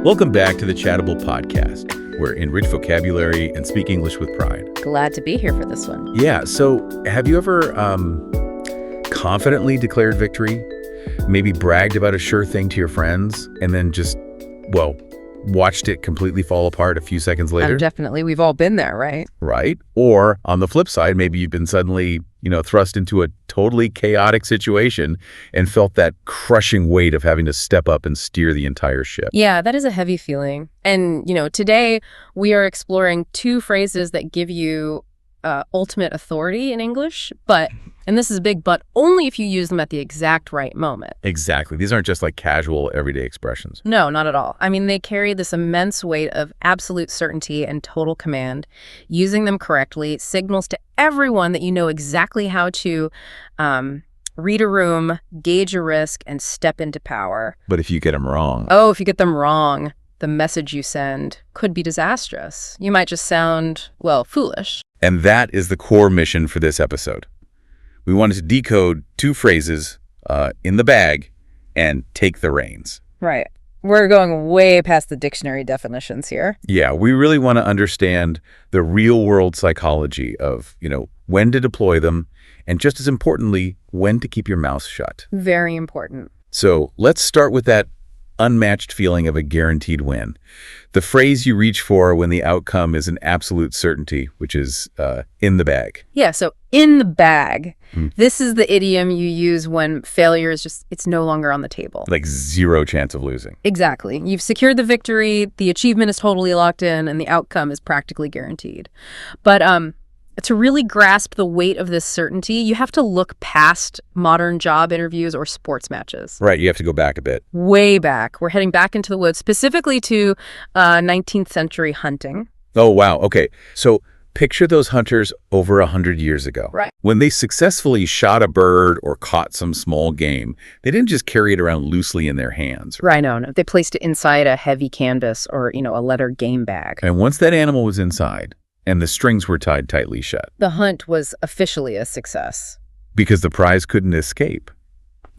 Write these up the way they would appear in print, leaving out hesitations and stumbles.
Welcome back to the Chattable podcast, where enrich vocabulary and speak English with pride. Glad to be here for this one. Yeah, so have you ever confidently declared victory? Maybe bragged about a sure thing to your friends and then just, watched it completely fall apart a few seconds later? Definitely. We've all been there, right? Right. Or on the flip side, maybe you've been suddenly, thrust into a totally chaotic situation and felt that crushing weight of having to step up and steer the entire ship. Yeah, that is a heavy feeling. And, today we are exploring two phrases that give you ultimate authority in English, and this is a big but, only if you use them at the exact right moment. Exactly. These aren't just like casual everyday expressions. No, not at all. I mean, they carry this immense weight of absolute certainty and total command. Using them correctly signals to everyone that you know exactly how to read a room, gauge a risk, and step into power. But if you get them wrong... Oh, if you get them wrong, the message you send could be disastrous. You might just sound, foolish. And that is the core mission for this episode. We wanted to decode two phrases, in the bag and take the reins. Right. We're going way past the dictionary definitions here. Yeah, we really want to understand the real-world psychology of, when to deploy them, and just as importantly, when to keep your mouth shut. Very important. So let's start with that unmatched feeling of a guaranteed win. The phrase you reach for when the outcome is an absolute certainty, which is in the bag. Yeah, so in the bag. This is the idiom you use when failure is it's no longer on the table. Like zero chance of losing. Exactly. You've secured the victory, the achievement is totally locked in, and the outcome is practically guaranteed. But to really grasp the weight of this certainty, you have to look past modern job interviews or sports matches. Right, you have to go back a bit. Way back. We're heading back into the woods, specifically to 19th century hunting. Oh, wow. Okay, so picture those hunters over 100 years ago. Right. When they successfully shot a bird or caught some small game, they didn't just carry it around loosely in their hands. Right, no. They placed it inside a heavy canvas or, a leather game bag. And once that animal was inside, and the strings were tied tightly shut, the hunt was officially a success. Because the prize couldn't escape.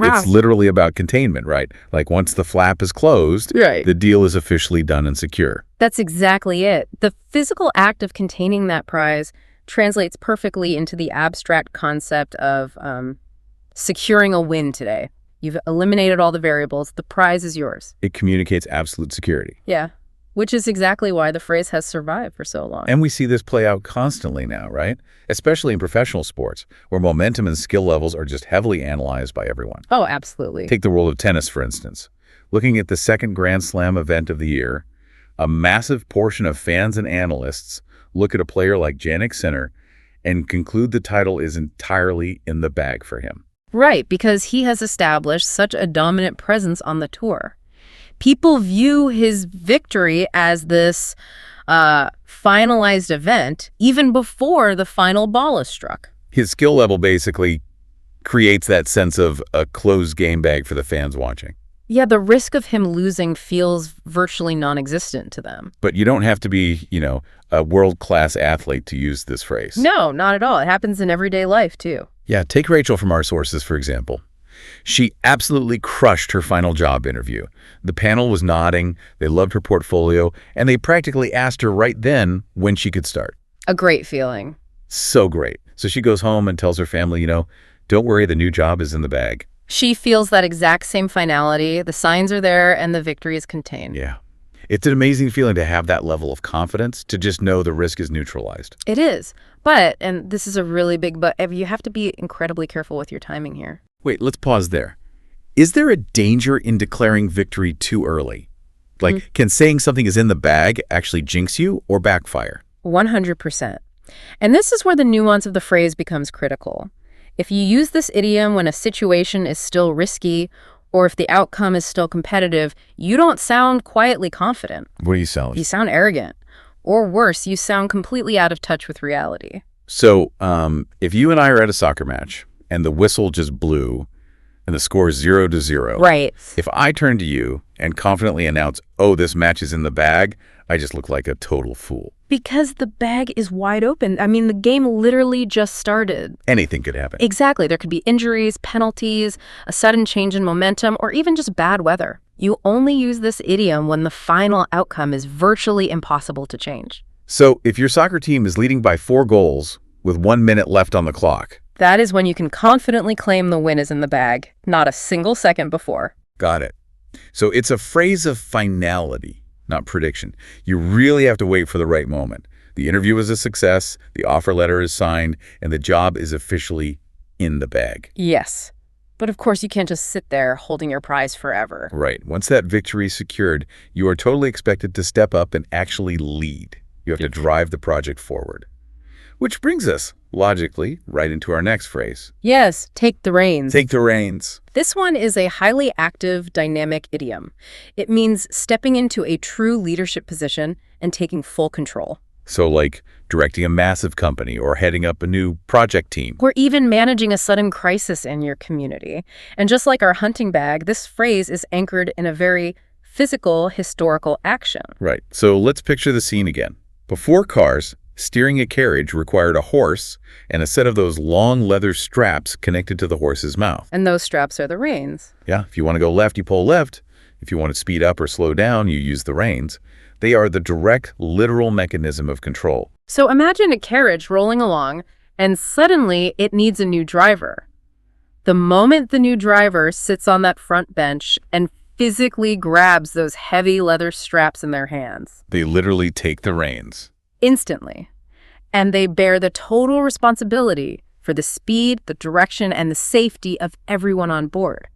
Wow. It's literally about containment, right? Like once the flap is closed, right, the deal is officially done and secure. That's exactly it. The physical act of containing that prize translates perfectly into the abstract concept of securing a win today. You've eliminated all the variables. The prize is yours. It communicates absolute security. Yeah. Which is exactly why the phrase has survived for so long. And we see this play out constantly now, right? Especially in professional sports, where momentum and skill levels are just heavily analyzed by everyone. Oh, absolutely. Take the world of tennis, for instance. Looking at the second Grand Slam event of the year, a massive portion of fans and analysts look at a player like Jannik Sinner and conclude the title is entirely in the bag for him. Right, because he has established such a dominant presence on the tour. People view his victory as this finalized event even before the final ball is struck. His skill level basically creates that sense of a closed game bag for the fans watching. Yeah, the risk of him losing feels virtually non-existent to them. But you don't have to be, a world-class athlete to use this phrase. No, not at all. It happens in everyday life, too. Yeah, take Rachel from our sources, for example. She absolutely crushed her final job interview. The panel was nodding, they loved her portfolio, and they practically asked her right then when she could start. A great feeling. So great. So she goes home and tells her family, don't worry, the new job is in the bag. She feels that exact same finality. The signs are there and the victory is contained. Yeah. It's an amazing feeling to have that level of confidence, to just know the risk is neutralized. It is. But, and this is a really big but, you have to be incredibly careful with your timing here. Wait, let's pause there. Is there a danger in declaring victory too early? Like, can saying something is in the bag actually jinx you or backfire? 100%. And this is where the nuance of the phrase becomes critical. If you use this idiom when a situation is still risky, or if the outcome is still competitive, you don't sound quietly confident. What do you sound? You sound arrogant. Or worse, you sound completely out of touch with reality. So, if you and I are at a soccer match, and the whistle just blew, and the score is 0-0. Right. If I turn to you and confidently announce, oh, this match is in the bag, I just look like a total fool. Because the bag is wide open. I mean, the game literally just started. Anything could happen. Exactly. There could be injuries, penalties, a sudden change in momentum, or even just bad weather. You only use this idiom when the final outcome is virtually impossible to change. So if your soccer team is leading by 4 goals with 1 minute left on the clock. That is when you can confidently claim the win is in the bag, not a single second before. Got it. So it's a phrase of finality, not prediction. You really have to wait for the right moment. The interview is a success, the offer letter is signed, and the job is officially in the bag. Yes. But of course, you can't just sit there holding your prize forever. Right. Once that victory is secured, you are totally expected to step up and actually lead. You have to drive the project forward. Which brings us, logically, right into our next phrase. Yes, take the reins. Take the reins. This one is a highly active, dynamic idiom. It means stepping into a true leadership position and taking full control. So like directing a massive company or heading up a new project team. Or even managing a sudden crisis in your community. And just like our hunting bag, this phrase is anchored in a very physical, historical action. Right. So let's picture the scene again. Before cars, steering a carriage required a horse and a set of those long leather straps connected to the horse's mouth. And those straps are the reins. Yeah, if you want to go left, you pull left. If you want to speed up or slow down, you use the reins. They are the direct, literal mechanism of control. So imagine a carriage rolling along, and suddenly it needs a new driver. The moment the new driver sits on that front bench and physically grabs those heavy leather straps in their hands. They literally take the reins. Instantly. And they bear the total responsibility for the speed, the direction, and the safety of everyone on board.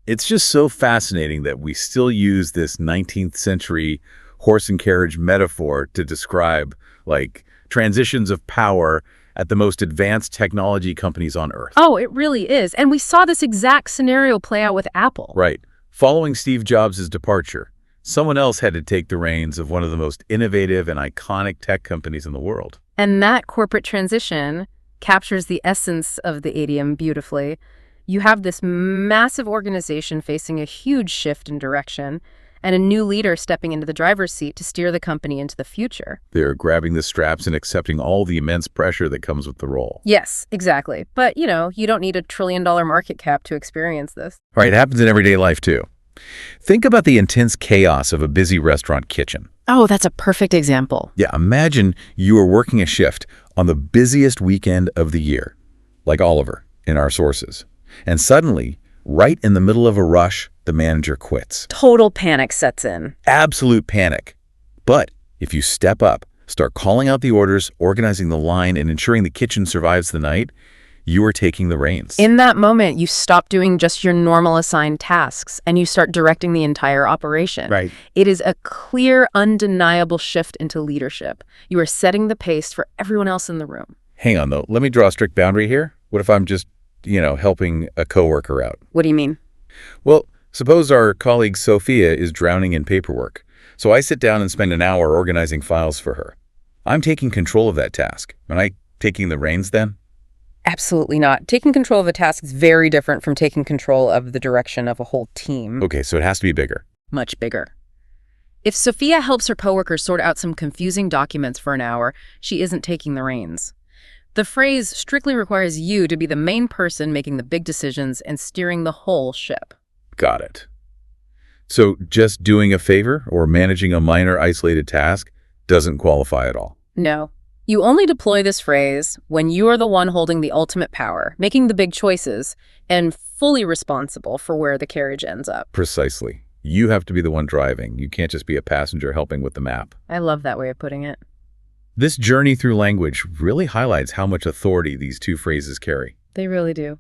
It's just so fascinating that we still use this 19th century horse and carriage metaphor to describe, like, transitions of power at the most advanced technology companies on Earth. Oh, it really is. And we saw this exact scenario play out with Apple. Right. Following Steve Jobs' departure, someone else had to take the reins of one of the most innovative and iconic tech companies in the world. And that corporate transition captures the essence of the idiom beautifully. You have this massive organization facing a huge shift in direction, and a new leader stepping into the driver's seat to steer the company into the future. They're grabbing the straps and accepting all the immense pressure that comes with the role. Yes, exactly. But, you don't need $1 trillion market cap to experience this. Right, it happens in everyday life, too. Think about the intense chaos of a busy restaurant kitchen. Oh, that's a perfect example. Yeah, imagine you are working a shift on the busiest weekend of the year, like Oliver in our sources. And suddenly, right in the middle of a rush, the manager quits. Total panic sets in. Absolute panic. But if you step up, start calling out the orders, organizing the line, and ensuring the kitchen survives the night, you are taking the reins. In that moment, you stop doing just your normal assigned tasks and you start directing the entire operation. Right. It is a clear, undeniable shift into leadership. You are setting the pace for everyone else in the room. Hang on, though. Let me draw a strict boundary here. What if I'm just, helping a coworker out? What do you mean? Well, suppose our colleague Sophia is drowning in paperwork. So I sit down and spend an hour organizing files for her. I'm taking control of that task. Am I taking the reins then? Absolutely not. Taking control of a task is very different from taking control of the direction of a whole team. Okay, so it has to be bigger. Much bigger. If Sophia helps her coworkers sort out some confusing documents for an hour, she isn't taking the reins. The phrase strictly requires you to be the main person making the big decisions and steering the whole ship. Got it. So just doing a favor or managing a minor isolated task doesn't qualify at all? No. You only deploy this phrase when you are the one holding the ultimate power, making the big choices, and fully responsible for where the carriage ends up. Precisely. You have to be the one driving. You can't just be a passenger helping with the map. I love that way of putting it. This journey through language really highlights how much authority these two phrases carry. They really do.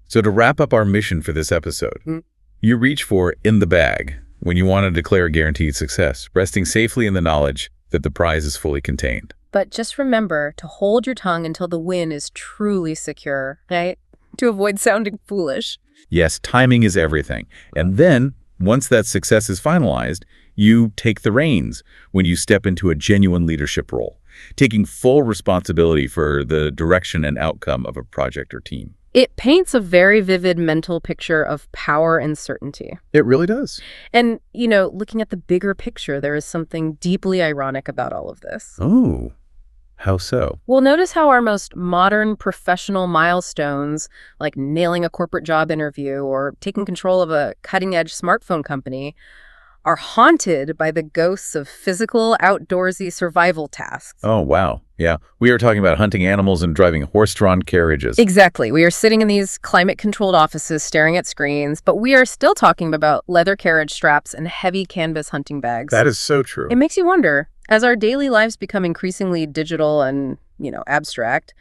So to wrap up our mission for this episode, you reach for in the bag when you want to declare guaranteed success, resting safely in the knowledge that the prize is fully contained. But just remember to hold your tongue until the win is truly secure, right? To avoid sounding foolish. Yes, timing is everything. And then, once that success is finalized, you take the reins when you step into a genuine leadership role, taking full responsibility for the direction and outcome of a project or team. It paints a very vivid mental picture of power and certainty. It really does. And, looking at the bigger picture, there is something deeply ironic about all of this. Oh, how so? Well, notice how our most modern professional milestones, like nailing a corporate job interview or taking control of a cutting-edge smartphone company, are haunted by the ghosts of physical, outdoorsy survival tasks. Oh, wow. Yeah. We are talking about hunting animals and driving horse-drawn carriages. Exactly. We are sitting in these climate-controlled offices staring at screens, but we are still talking about leather carriage straps and heavy canvas hunting bags. That is so true. It makes you wonder, as our daily lives become increasingly digital and, abstract,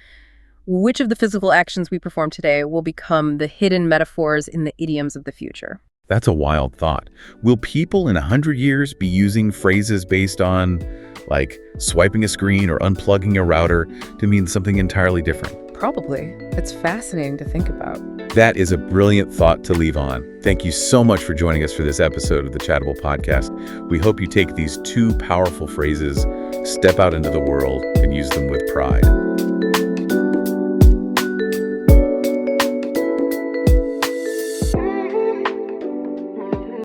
which of the physical actions we perform today will become the hidden metaphors in the idioms of the future? That's a wild thought. Will people in 100 years be using phrases based on, like, swiping a screen or unplugging a router to mean something entirely different? Probably. It's fascinating to think about. That is a brilliant thought to leave on. Thank you so much for joining us for this episode of the Chattable Podcast. We hope you take these two powerful phrases, step out into the world, and use them with